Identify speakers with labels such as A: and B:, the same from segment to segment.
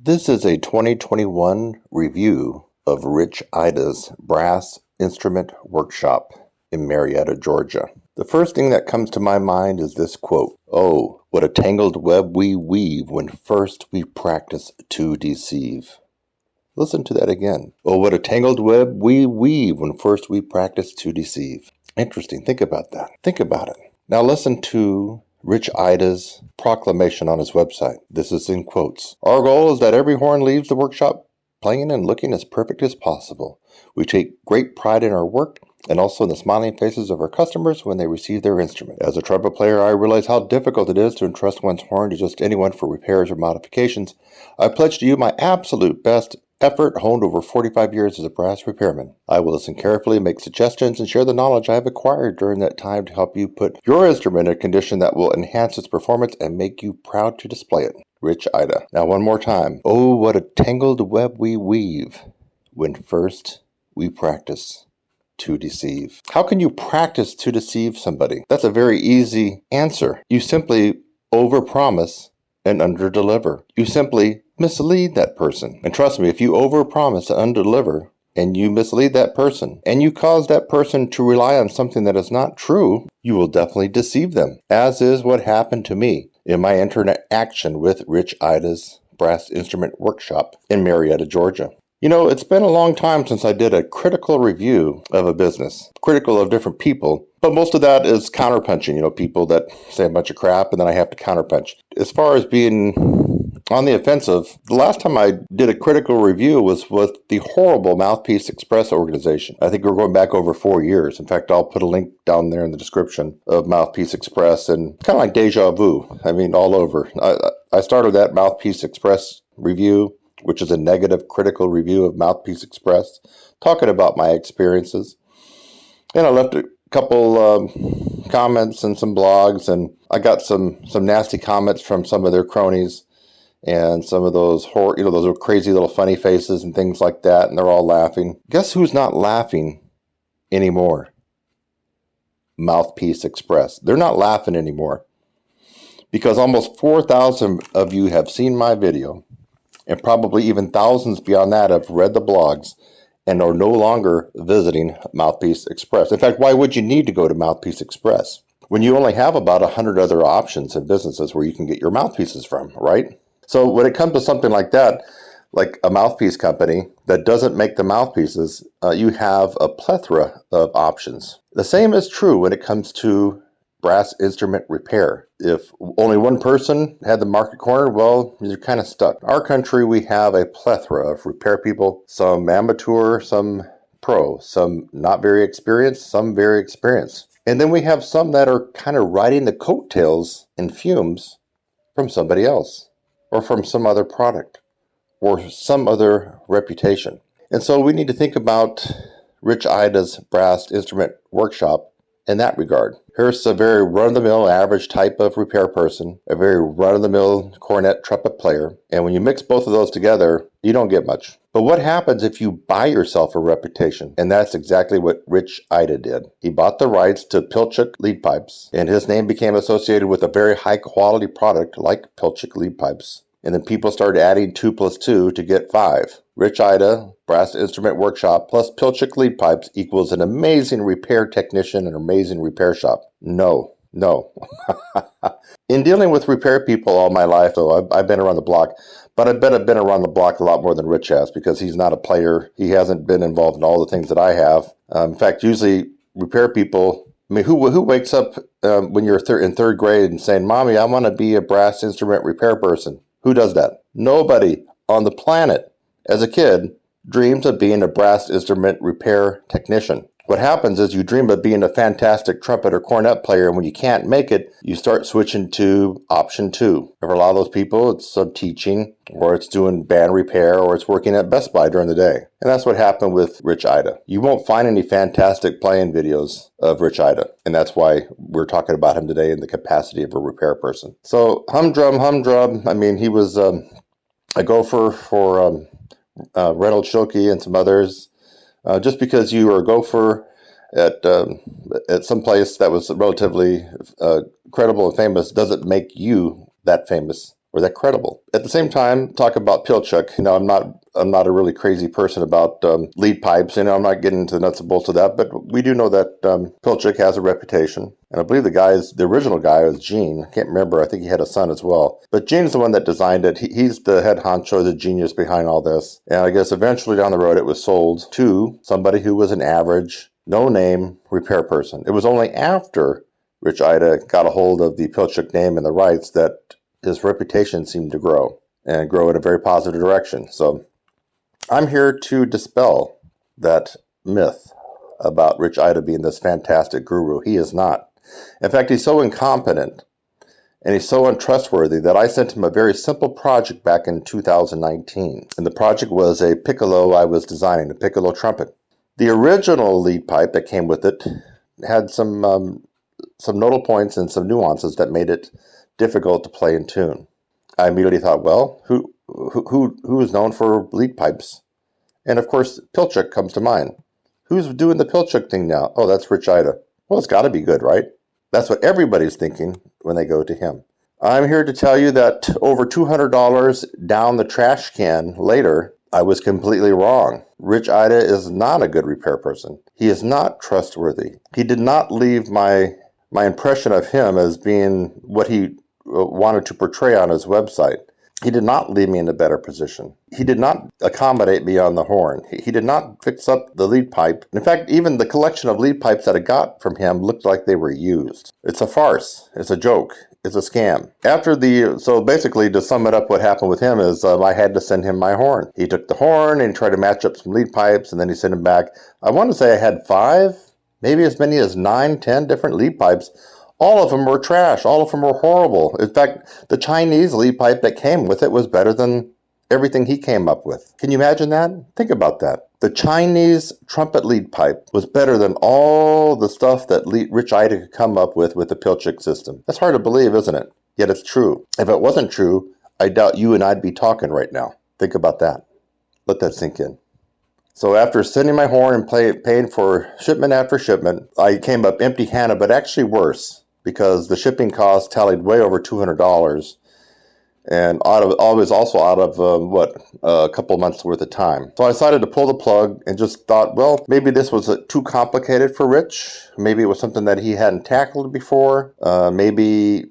A: This is a 2021 review of Rich Ita's Brass Instrument Workshop in Marietta, Georgia. The first thing that comes to my mind is this quote, "Oh, what a tangled web we weave when first we practice to deceive." Listen to that again. Oh, what a tangled web we weave when first we practice to deceive. Interesting. Think about that. Think about it. Now listen to Rich Ita's proclamation on his website. This is in quotes. "Our goal is that every horn leaves the workshop playing and looking as perfect as possible. We take great pride in our work and also in the smiling faces of our customers when they receive their instrument. As a trumpet player, I realize how difficult it is to entrust one's horn to just anyone for repairs or modifications. I pledge to you my absolute best effort honed over 45 years as a brass repairman. I will listen carefully, make suggestions, and share the knowledge I have acquired during that time to help you put your instrument in a condition that will enhance its performance and make you proud to display it. Rich Ita." Now one more time. Oh, what a tangled web we weave when first we practice to deceive. How can you practice to deceive somebody? That's a very easy answer. You simply overpromise and underdeliver. You simply mislead that person. And trust me, if you overpromise and underdeliver, and you mislead that person, and you cause that person to rely on something that is not true, you will definitely deceive them, as is what happened to me in my interaction with Rich Ita's Brass Instrument Workshop in Marietta, Georgia. You know, it's been a long time since I did a critical review of a business, critical of different people, but most of that is counterpunching, people that say a bunch of crap and then I have to counterpunch. As far as being on the offensive, the last time I did a critical review was with the horrible Mouthpiece Express organization. I think we're going back over 4 years. In fact, I'll put a link down there in the description of Mouthpiece Express, and kind of like deja vu. I mean, all over. I started that Mouthpiece Express review, which is a negative critical review of Mouthpiece Express, talking about my experiences. And I left a couple comments and some blogs, and I got some nasty comments from some of their cronies and some of those those crazy little funny faces and things like that, and they're all laughing. Guess who's not laughing anymore? Mouthpiece Express. They're not laughing anymore because almost 4,000 of you have seen my video, and probably even thousands beyond that have read the blogs and are no longer visiting Mouthpiece Express. In fact, why would you need to go to Mouthpiece Express when you only have about 100 other options and businesses where you can get your mouthpieces from, right? So when it comes to something like that, like a mouthpiece company that doesn't make the mouthpieces, you have a plethora of options. The same is true when it comes to brass instrument repair. If only one person had the market corner, well, you're kind of stuck. In our country, we have a plethora of repair people, some amateur, some pro, some not very experienced, some very experienced. And then we have some that are kind of riding the coattails and fumes from somebody else, or from some other product, or some other reputation. And so we need to think about Rich Ita's Brass Instrument Workshop in that regard. Here's a very run-of-the-mill average type of repair person, a very run-of-the-mill cornet trumpet player, and when you mix both of those together, you don't get much. But what happens if you buy yourself a reputation? And that's exactly what Rich Ita did. He bought the rights to Pilczuck lead pipes, and his name became associated with a very high-quality product like Pilczuck lead pipes. And then people started adding 2 plus 2 to get 5. Rich Ita, Brass Instrument Workshop, plus Pilczuck lead pipes equals an amazing repair technician and an amazing repair shop. No. In dealing with repair people all my life, though, I've been around the block, but I bet I've been around the block a lot more than Rich has because he's not a player. He hasn't been involved in all the things that I have. In fact, usually repair people, I mean, who wakes up when you're in third grade and saying, "Mommy, I want to be a brass instrument repair person"? Who does that? Nobody on the planet as a kid dreams of being a brass instrument repair technician. What happens is you dream of being a fantastic trumpet or cornet player, and when you can't make it, you start switching to option 2. For a lot of those people, it's teaching, or it's doing band repair, or it's working at Best Buy during the day. And that's what happened with Rich Ita. You won't find any fantastic playing videos of Rich Ita, and that's why we're talking about him today in the capacity of a repair person. So humdrum. I mean, he was a gopher for Reynolds Schilke and some others. Just because you are a gopher at some place that was relatively credible and famous doesn't make you that famous or that credible? At the same time, talk about Pilczuck. I'm not a really crazy person about lead pipes. I'm not getting into the nuts and bolts of that, but we do know that Pilczuck has a reputation. And I believe the original guy was Gene. I can't remember. I think he had a son as well. But Gene's the one that designed it. He's the head honcho, the genius behind all this. And I guess eventually down the road, it was sold to somebody who was an average, no-name repair person. It was only after Rich Ita got a hold of the Pilczuck name and the rights that his reputation seemed to grow and grow in a very positive direction. So I'm here to dispel that myth about Rich Ita being this fantastic guru. He is not. In fact, he's so incompetent and he's so untrustworthy that I sent him a very simple project back in 2019. And the project was a piccolo I was designing, a piccolo trumpet. The original lead pipe that came with it had some nodal points and some nuances that made it difficult to play in tune. I immediately thought, well, who is known for lead pipes? And of course, Pilczuck comes to mind. Who's doing the Pilczuck thing now? Oh, that's Rich Ita. Well, it's got to be good, right? That's what everybody's thinking when they go to him. I'm here to tell you that over $200 down the trash can later, I was completely wrong. Rich Ita is not a good repair person. He is not trustworthy. He did not leave my impression of him as being what he wanted to portray on his website. He did not leave me in a better position. He did not accommodate me on the horn. He did not fix up the lead pipe. In fact, even the collection of lead pipes that I got from him looked like they were used. It's a farce. It's a joke. It's a scam. So basically, to sum it up, what happened with him is I had to send him my horn. He took the horn and tried to match up some lead pipes, and then he sent him back. I want to say I had 5, maybe as many as 9, 10 different lead pipes. All of them were trash. All of them were horrible. In fact, the Chinese lead pipe that came with it was better than everything he came up with. Can you imagine that? Think about that. The Chinese trumpet lead pipe was better than all the stuff that Rich Ita could come up with the Pilczuck system. That's hard to believe, isn't it? Yet it's true. If it wasn't true, I doubt you and I'd be talking right now. Think about that. Let that sink in. So after sending my horn and paying for shipment after shipment, I came up empty-handed, but actually worse, because the shipping cost tallied way over $200, and always also out of a couple months worth of time. So I decided to pull the plug and just thought, well, maybe this was too complicated for Rich. Maybe it was something that he hadn't tackled before. Maybe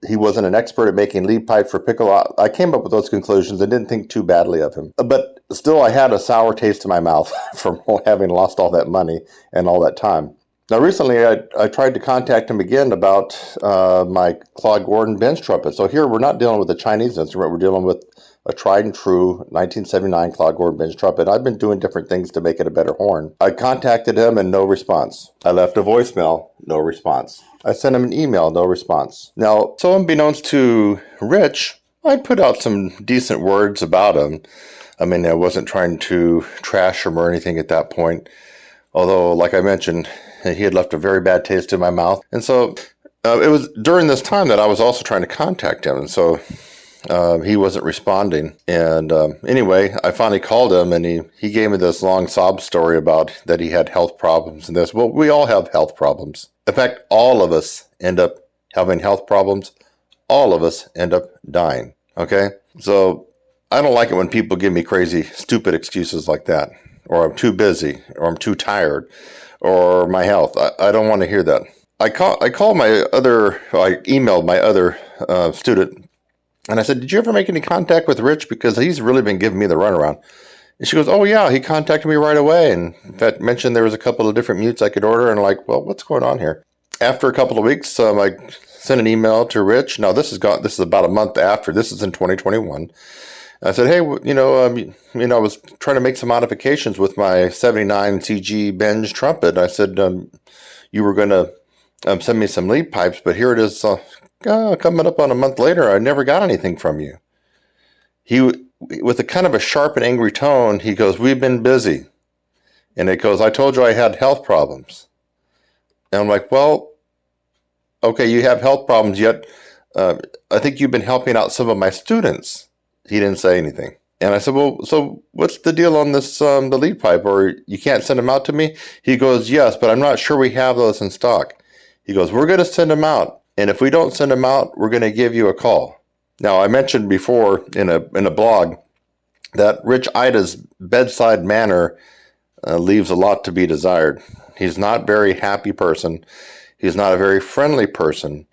A: he wasn't an expert at making lead pipe for piccolo. I came up with those conclusions and didn't think too badly of him. But still, I had a sour taste in my mouth from having lost all that money and all that time. Now, recently, I tried to contact him again about my Claude Gordon bench trumpet. So here, we're not dealing with a Chinese instrument. We're dealing with a tried and true 1979 Claude Gordon bench trumpet. I've been doing different things to make it a better horn. I contacted him and no response. I left a voicemail, no response. I sent him an email, no response. Now, so unbeknownst to Rich, I put out some decent words about him. I mean, I wasn't trying to trash him or anything at that point. Although, like I mentioned, he had left a very bad taste in my mouth. And so it was during this time that I was also trying to contact him. And so he wasn't responding. And anyway, I finally called him, and he gave me this long sob story about that he had health problems and this. Well, we all have health problems. In fact, all of us end up having health problems. All of us end up dying. Okay? So I don't like it when people give me crazy, stupid excuses like that. Or I'm too busy, or I'm too tired, or my health. I don't want to hear that. I emailed my other student, and I said, did you ever make any contact with Rich? Because he's really been giving me the runaround. And she goes, oh yeah, he contacted me right away. And in fact, mentioned there was a couple of different mutes I could order, and like, well, what's going on here? After a couple of weeks, I sent an email to Rich. Now this is about a month after. This is in 2021. I said, hey, I was trying to make some modifications with my 79 CG Benj trumpet. I said, you were going to send me some lead pipes, but here it is coming up on a month later. I never got anything from you. He, with a kind of a sharp and angry tone, he goes, we've been busy. And it goes, I told you I had health problems. And I'm like, well, okay, you have health problems, yet I think you've been helping out some of my students. He didn't say anything. And I said, well, so what's the deal on this, the lead pipe? Or you can't send them out to me? He goes, yes, but I'm not sure we have those in stock. He goes, we're going to send them out. And if we don't send them out, we're going to give you a call. Now, I mentioned before in a blog that Rich Ita's bedside manner leaves a lot to be desired. He's not a very happy person. He's not a very friendly person.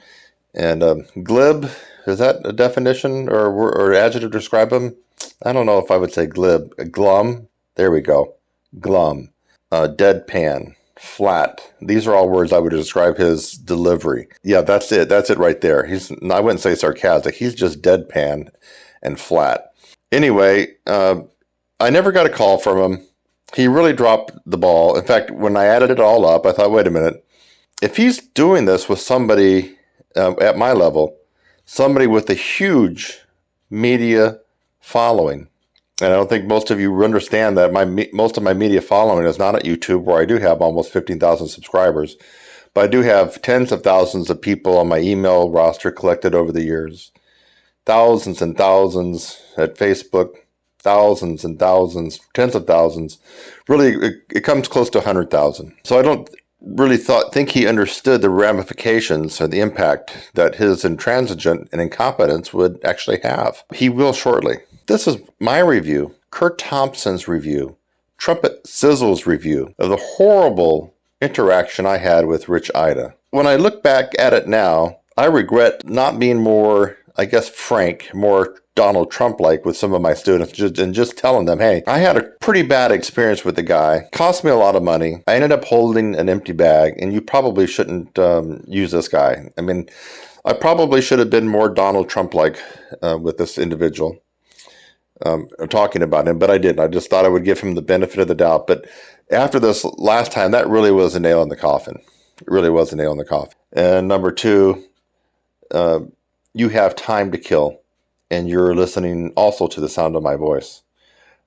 A: And glib, is that a definition or adjective to describe him? I don't know if I would say glib. Glum, there we go. Glum. Deadpan. Flat. These are all words I would describe his delivery. Yeah, that's it. That's it right there. I wouldn't say sarcastic. He's just deadpan and flat. Anyway, I never got a call from him. He really dropped the ball. In fact, when I added it all up, I thought, wait a minute. If he's doing this with somebody at my level, somebody with a huge media following, and I don't think most of you understand that most of my media following is not at YouTube, where I do have almost 15,000 subscribers, but I do have tens of thousands of people on my email roster collected over the years, thousands and thousands at Facebook, thousands and thousands, tens of thousands. Really, it comes close to 100,000. So I don't really think he understood the ramifications or the impact that his intransigent and incompetence would actually have. He will shortly. This is my review, Kurt Thompson's review, Trumpet Sizzle's review of the horrible interaction I had with Rich Ita. When I look back at it now, I regret not being more, I guess, frank, more Donald Trump-like with some of my students, and just telling them, hey, I had a pretty bad experience with the guy. Cost me a lot of money. I ended up holding an empty bag, and you probably shouldn't use this guy. I mean, I probably should have been more Donald Trump-like with this individual. Talking about him, but I didn't. I just thought I would give him the benefit of the doubt. But after this last time, that really was a nail in the coffin. It really was a nail in the coffin. And number two, you have time to kill, and you're listening also to the sound of my voice.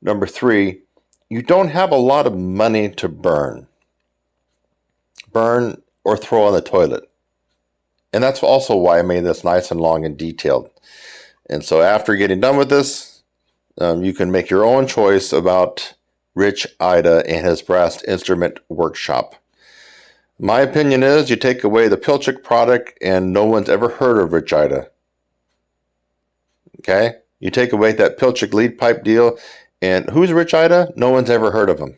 A: Number three, you don't have a lot of money to burn or throw on the toilet. And that's also why I made this nice and long and detailed. And so after getting done with this, you can make your own choice about Rich Ita and his brass instrument workshop. My opinion is you take away the Pilczuck product and no one's ever heard of Rich Ita. Okay? You take away that Pilczuck lead pipe deal, and who's Rich Ita? No one's ever heard of him.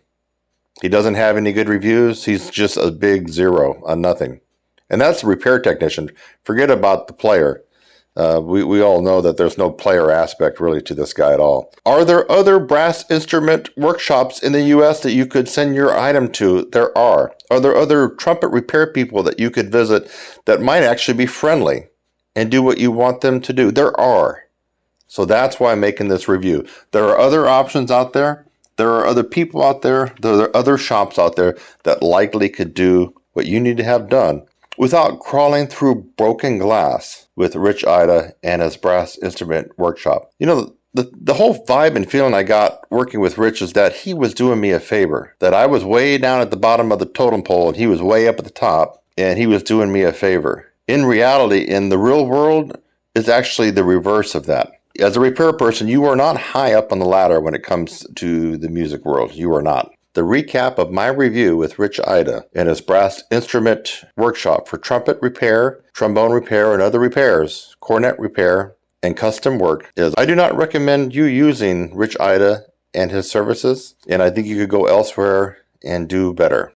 A: He doesn't have any good reviews. He's just a big zero, a nothing. And that's a repair technician. Forget about the player. We all know that there's no player aspect really to this guy at all. Are there other brass instrument workshops in the U.S. that you could send your item to? There are. Are there other trumpet repair people that you could visit that might actually be friendly and do what you want them to do? There are. So that's why I'm making this review. There are other options out there. There are other people out there. There are other shops out there that likely could do what you need to have done without crawling through broken glass with Rich Ita and his brass instrument workshop. You know, the whole vibe and feeling I got working with Rich is that he was doing me a favor, that I was way down at the bottom of the totem pole and he was way up at the top, and he was doing me a favor. In reality, in the real world, it's actually the reverse of that. As a repair person, you are not high up on the ladder when it comes to the music world. You are not. The recap of my review with Rich Ita and his brass instrument workshop for trumpet repair, trombone repair, and other repairs, cornet repair, and custom work is I do not recommend you using Rich Ita and his services, and I think you could go elsewhere and do better.